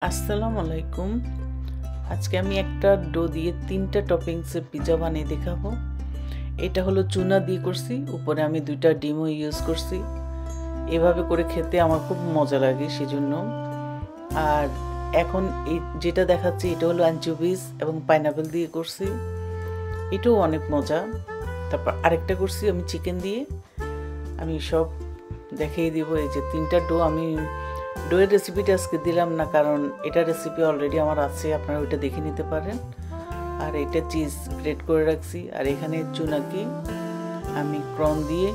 আসসালামু আলাইকুম। আজকে আমি একটা ডো দিয়ে 3টা টপিংসের পিৎজা বানিয়ে দেখাবো। এটা হলো চুনা দিয়ে করছি, উপরে আমি 2টা ডিমও ইউজ করছি। এভাবে করে খেতে আমার খুব মজা লাগে সেজন্য। আর এখন যেটা দেখাচ্ছি এটা হলো অ্যানচোভিস এবং পাইনাপেল দিয়ে করছি, এটাও অনেক মজা। তারপর আরেকটা করছি আমি চিকেন দিয়ে। আমি সব দেখিয়ে দিব। এই যে 3টা ডো, আমি ডোয়ের রেসিপিটা আজকে দিলাম না, কারণ এটা রেসিপি অলরেডি আমার আছে, আপনারা ওইটা দেখে নিতে পারেন। আর এটা চিজ গ্রেট করে রাখছি। আর এখানে চুনাকে আমি ক্রন দিয়ে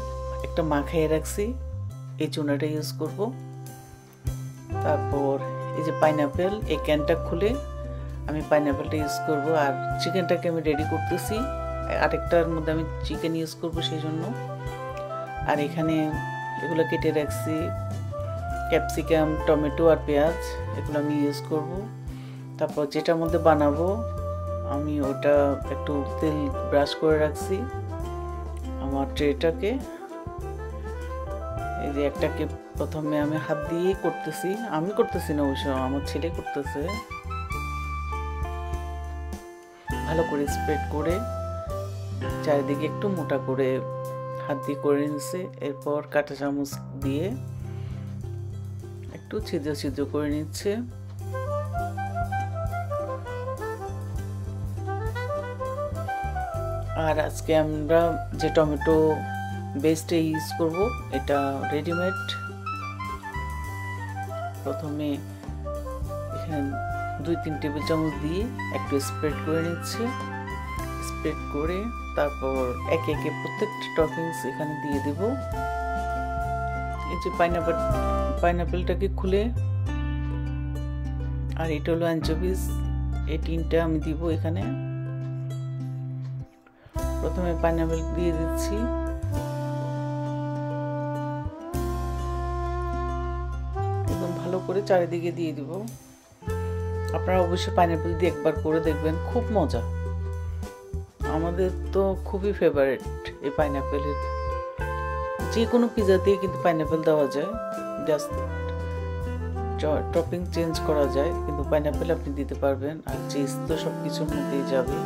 একটা মাখাইয়ে রাখছি, এই চুনাটা ইউজ করব। তারপর এই যে পাইনাপেল, এই ক্যানটা খুলে আমি পাইনাপেলটা ইউজ করব। আর চিকেনটাকে আমি রেডি করতেছি, আরেকটার মধ্যে আমি চিকেন ইউজ করব সেই জন্য। আর এখানে এগুলো কেটে রাখছি, ক্যাপসিকাম, টমেটো আর পেঁয়াজ, এগুলো আমি ইউজ করব। তারপর যেটার মধ্যে বানাবো আমি ওটা একটু তেল ব্রাশ করে রাখছি আমার ট্রেটাকে। এই যে একটাকে প্রথমে আমি হাত দিয়ে করতেছি, আমি করতেছি না অবশ্য, আমার ছেলে করতেছে। ভালো করে স্প্রেড করে চারিদিকে একটু মোটা করে হাত দিয়ে করে নিচ্ছে। এরপর কাঁটা চামচ দিয়ে একটু ছিদ্র ছিদ্র করে নিচ্ছে। আর আজকে আমরা যে টমেটো বেসটা ইউজ করব এটা রেডিমেড। প্রথমে এখানে 2-3 টেবিল চামচ দিয়ে একটু স্প্রেড করে নিচ্ছে। স্প্রেড করে তারপর একে একে প্রত্যেকটা টপিংস এখানে দিয়ে দেব। এই যে পাইনাপেলটাকে খুলে, আর এটা হলো অ্যানচোভিস, এই 3টা আমি দিব এখানে। প্রথমে পাইনাপেল দিয়ে দিচ্ছি, একদম ভালো করে চারিদিকে দিয়ে দিব। আপনারা অবশ্যই পাইনাপেল দিয়ে একবার করে দেখবেন, খুব মজা। আমাদের তো খুবই ফেভারিট এই পাইনাপেলের। যে কোনো পিৎজাতেই কিন্তু পাইনাপেল দেওয়া যায়, জাস্ট টপিং চেঞ্জ করা যায়, কিন্তু পাইনাপেল আপনি দিতে পারবেন। আর চিজ তো সব কিছুর মধ্যেই যাবে।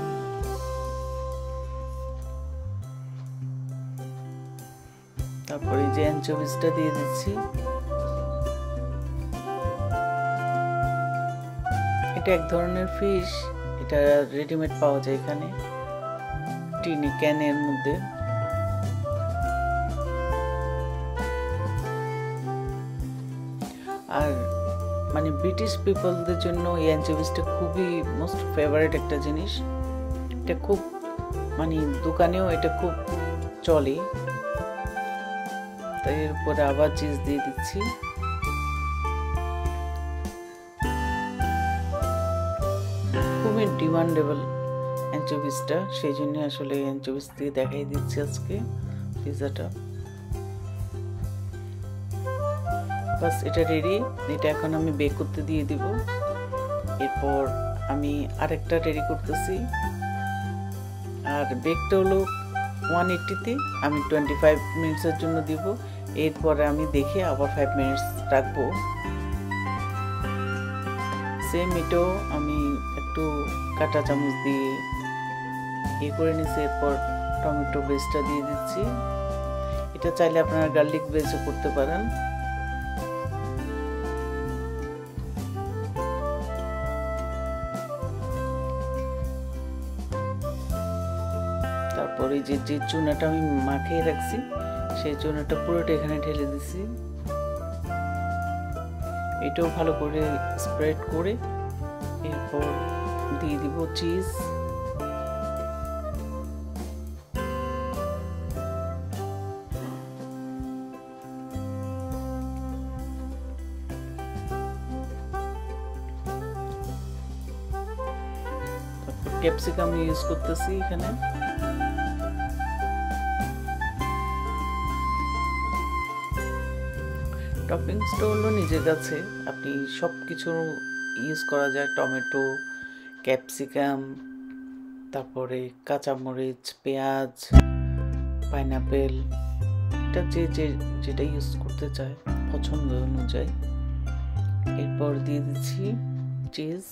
তারপরে যে অ্যানচোভিসটা দিয়ে দিচ্ছি, এটা এক ধরনের ফিশ, এটা রেডিমেড পাওয়া যায় এখানে টিনি ক্যানের মধ্যে। আর মানে ব্রিটিশ পিপলদের জন্য এই অ্যানচোভিসটা খুবই মোস্ট ফেভারিট একটা জিনিস। এটা খুব মানে দোকানেও এটা খুব চলে। তাই এর উপরে আবার চিজ দিয়ে দিচ্ছি। খুবই ডিমান্ডেবল অ্যানচোভিসটা, সেই জন্য আসলে অ্যানচোভিস দিয়ে দেখাই দিচ্ছি আজকে পিৎজাটা। বাস এটা রেডি। এটা এখন আমি বেক করতে দিয়ে দিব। এরপর আমি আরেকটা রেডি করতেছি। আর বেকটা হলো 180-তে, আমি 25 মিনিটসের জন্য দিব। এরপরে আমি দেখে আবার 5 মিনিটস রাখবো। সেম এটাও আমি একটু কাঁটা চামচ দিয়ে করে নিচ্ছি। এরপর টমেটো বেসটা দিয়ে দিচ্ছি। এটা চাইলে আপনারা গার্লিক বেসও করতে পারেন। তারপরে যে চুনাটা আমি মাখিয়ে রাখছি সেই চুনাটা পুরোটা এখানে ঢেলে দিছি। এটাও ভালো করে স্প্রেড করে এরপর দিয়ে দিব চিজ। তারপর ক্যাপসিকাম ইউজ করতেছি এখানে। টপিংসটা হলো নিজের কাছে, আপনি সব কিছু ইউজ করা যায়। টমেটো, ক্যাপসিকাম, তারপরে কাঁচামরিচ, পেঁয়াজ, পাইনাপেল, এটা যেটা ইউজ করতে চায় পছন্দ অনুযায়ী। এরপর দিয়ে দিচ্ছি চিজ,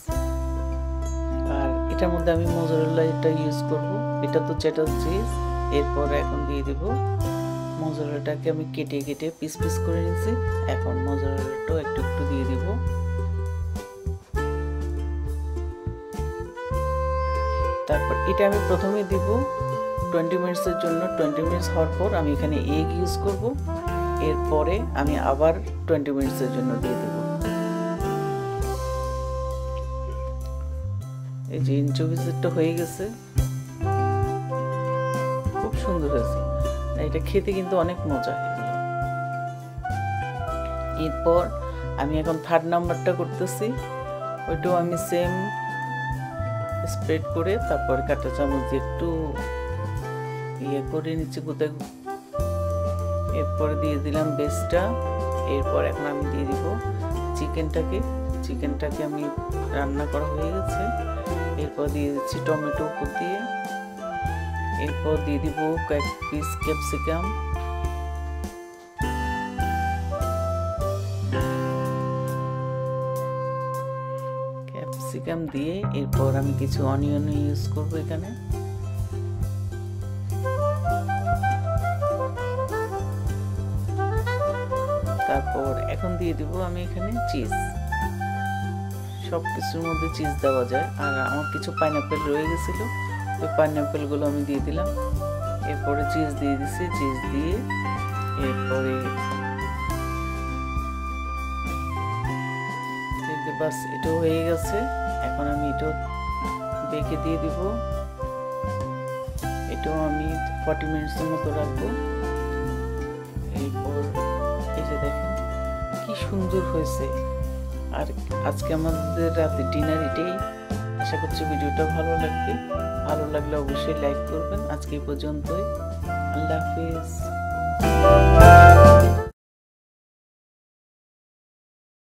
আর এটার মধ্যে আমি মোজারেলা এটা ইউজ করব। এটা তো চেডার চিজ। এরপর এখন দিয়ে দেব মোজারেলাটাকে আমি কেটে কেটে পিস পিস করে নিয়েছি। এখন মোজারেলাটাও একটু একটু দিয়ে দিব। তারপর এটা আমি প্রথমে দিব 20 মিনিটসের জন্য। 20 মিনিটস হওয়ার পর আমি এখানে এগ ইউজ করব। এরপরে আমি আবার 20 মিনিটসের জন্য দিয়ে দেব। এই যে এনচোভিসটা হয়ে গেছে, খুব সুন্দর হয়েছে। এটা খেতে কিন্তু অনেক মজা। এরপর আমি এখন থার্ড নাম্বারটা করতেছি। ওইটাও আমি সেম স্প্রেড করে তারপর কাঁটা চামচ দিয়ে একটু ইয়ে করে নিচ্ছি কোথায়। এরপরে দিয়ে দিলাম বেসটা। এরপর এখন আমি দিয়ে দিব চিকেনটাকে আমি রান্না করা হয়ে গেছে। এরপর দিয়ে দিচ্ছি টমেটো উপর দিয়ে। এরপর দিয়ে দিব কয়েক পিস ক্যাপসিকাম দিয়ে এরপর আমি কিছু অনিয়ন ইউজ করব এখানে। তারপর এখন দিয়ে দিব আমি এখানে চিজ। সব কিছুর মধ্যে চিজ দেওয়া যায়। আর আমার কিছু পাইনাপেল রয়ে গেছিল, ওই পাইনাপেলগুলো আমি দিয়ে দিলাম। এরপরে চিজ দিয়ে দিছি। চিজ দিয়ে এরপরে বাস এটাও হয়ে গেছে। এখন আমি এটাও বেঁকে দিয়ে দিব। এটাও আমি 40 মিনিটসের মতো রাখবো। এরপর এই যে দেখেন কি সুন্দর হয়েছে। আর আজকে আমাদের রাতে ডিনার এটাই। আশা করছি ভিডিওটা ভালো লাগবে। ভালো লাগলে অবশ্যই লাইক করবেন। আজকে এই পর্যন্তই। আল্লাহ হাফেজ।